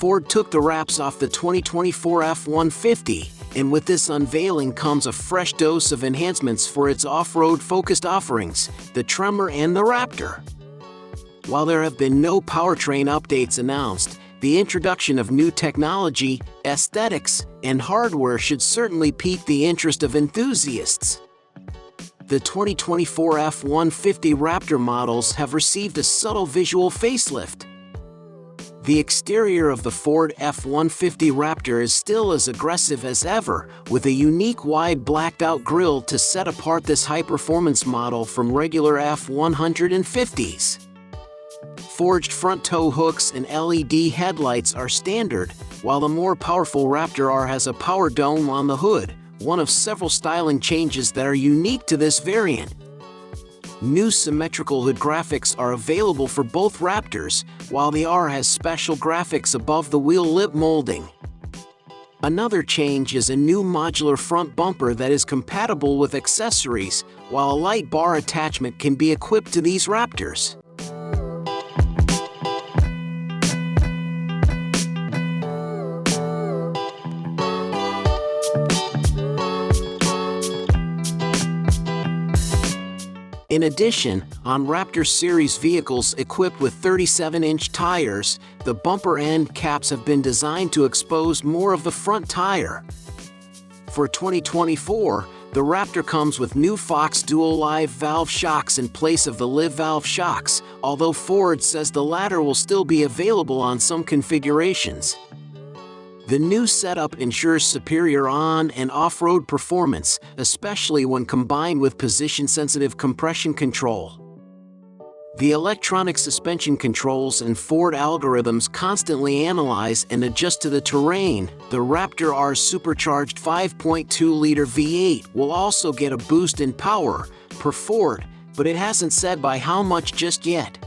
Ford took the wraps off the 2024 F-150, and with this unveiling comes a fresh dose of enhancements for its off-road focused offerings, the Tremor and the Raptor. While there have been no powertrain updates announced, the introduction of new technology, aesthetics, and hardware should certainly pique the interest of enthusiasts. The 2024 F-150 Raptor models have received a subtle visual facelift. The exterior of the Ford F-150 Raptor is still as aggressive as ever, with a unique wide blacked-out grille to set apart this high-performance model from regular F-150s. Forged front tow hooks and LED headlights are standard, while the more powerful Raptor R has a power dome on the hood, one of several styling changes that are unique to this variant. New symmetrical hood graphics are available for both Raptors, while the R has special graphics above the wheel lip molding. Another change is a new modular front bumper that is compatible with accessories, while a light bar attachment can be equipped to these Raptors. In addition, on Raptor series vehicles equipped with 37-inch tires, the bumper end caps have been designed to expose more of the front tire. For 2024, the Raptor comes with new Fox dual live valve shocks in place of the live valve shocks, although Ford says the latter will still be available on some configurations. The new setup ensures superior on- and off-road performance, especially when combined with position-sensitive compression control. The electronic suspension controls and Ford algorithms constantly analyze and adjust to the terrain. The Raptor R's supercharged 5.2-liter V8 will also get a boost in power, per Ford, but it hasn't said by how much just yet.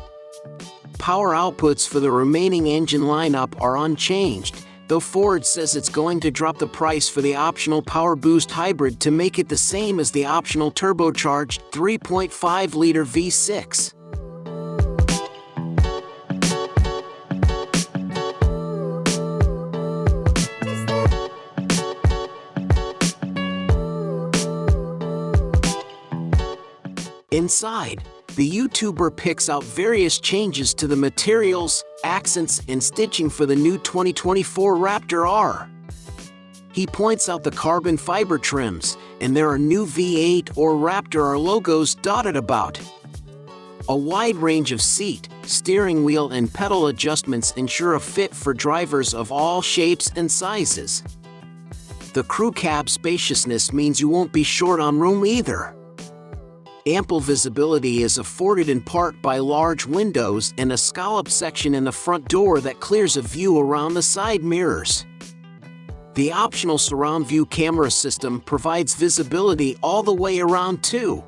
Power outputs for the remaining engine lineup are unchanged, though Ford says it's going to drop the price for the optional Power Boost hybrid to make it the same as the optional turbocharged 3.5-liter V6. Inside, the YouTuber picks out various changes to the materials, accents, and stitching for the new 2024 Raptor R. He points out the carbon fiber trims, and there are new V8 or Raptor R logos dotted about. A wide range of seat, steering wheel, and pedal adjustments ensure a fit for drivers of all shapes and sizes. The crew cab spaciousness means you won't be short on room either. Ample visibility is afforded in part by large windows and a scallop section in the front door that clears a view around the side mirrors. The optional surround view camera system provides visibility all the way around too.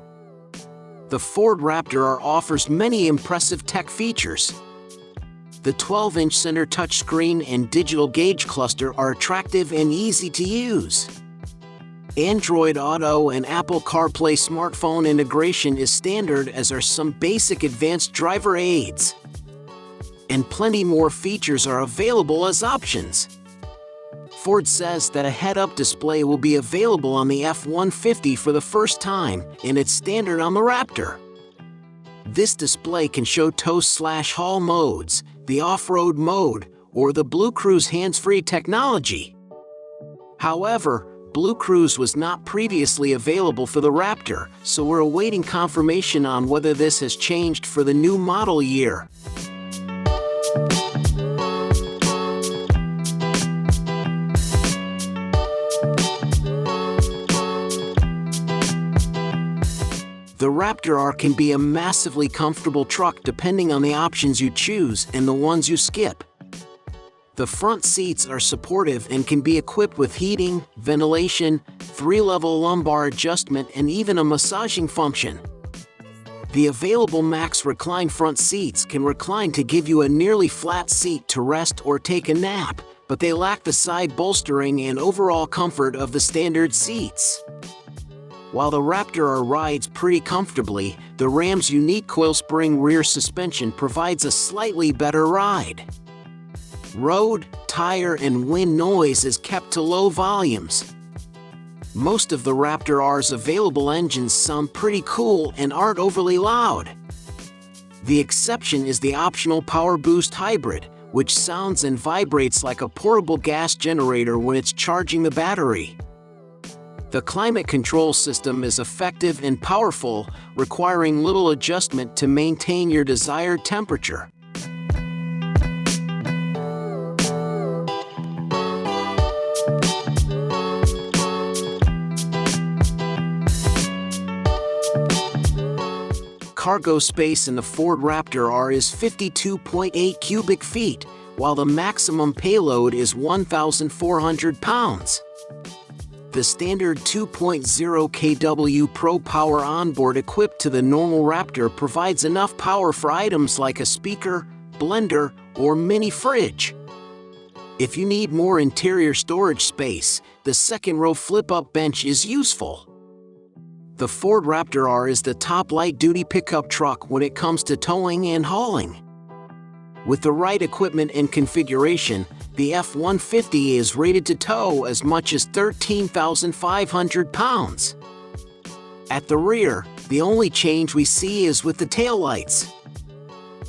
The Ford Raptor R offers many impressive tech features. The 12-inch center touchscreen and digital gauge cluster are attractive and easy to use. Android Auto and Apple CarPlay smartphone integration is standard, as are some basic advanced driver aids. And plenty more features are available as options. Ford says that a head-up display will be available on the F-150 for the first time, and it's standard on the Raptor. This display can show tow/haul modes, the off-road mode, or the Blue Cruise hands-free technology. However, Blue Cruise was not previously available for the Raptor, so we're awaiting confirmation on whether this has changed for the new model year. The Raptor R can be a massively comfortable truck depending on the options you choose and the ones you skip. The front seats are supportive and can be equipped with heating, ventilation, 3-level lumbar adjustment, and even a massaging function. The available Max Recline front seats can recline to give you a nearly flat seat to rest or take a nap, but they lack the side bolstering and overall comfort of the standard seats. While the Raptor R rides pretty comfortably, the Ram's unique coil spring rear suspension provides a slightly better ride. Road, tire, and wind noise is kept to low volumes. Most of the Raptor R's available engines sound pretty cool and aren't overly loud. The exception is the optional Power Boost Hybrid, which sounds and vibrates like a portable gas generator when it's charging the battery. The climate control system is effective and powerful, requiring little adjustment to maintain your desired temperature. Cargo space in the Ford Raptor R is 52.8 cubic feet, while the maximum payload is 1,400 pounds. The standard 2.0 kW Pro Power onboard equipped to the normal Raptor provides enough power for items like a speaker, blender, or mini fridge. If you need more interior storage space, the second-row flip-up bench is useful. The Ford Raptor R is the top light-duty pickup truck when it comes to towing and hauling. With the right equipment and configuration, the F-150 is rated to tow as much as 13,500 pounds. At the rear, the only change we see is with the taillights.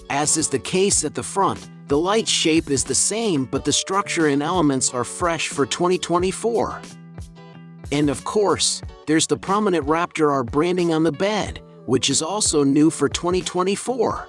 As is the case at the front, the light shape is the same, but the structure and elements are fresh for 2024. And of course, there's the prominent Raptor R branding on the bed, which is also new for 2024.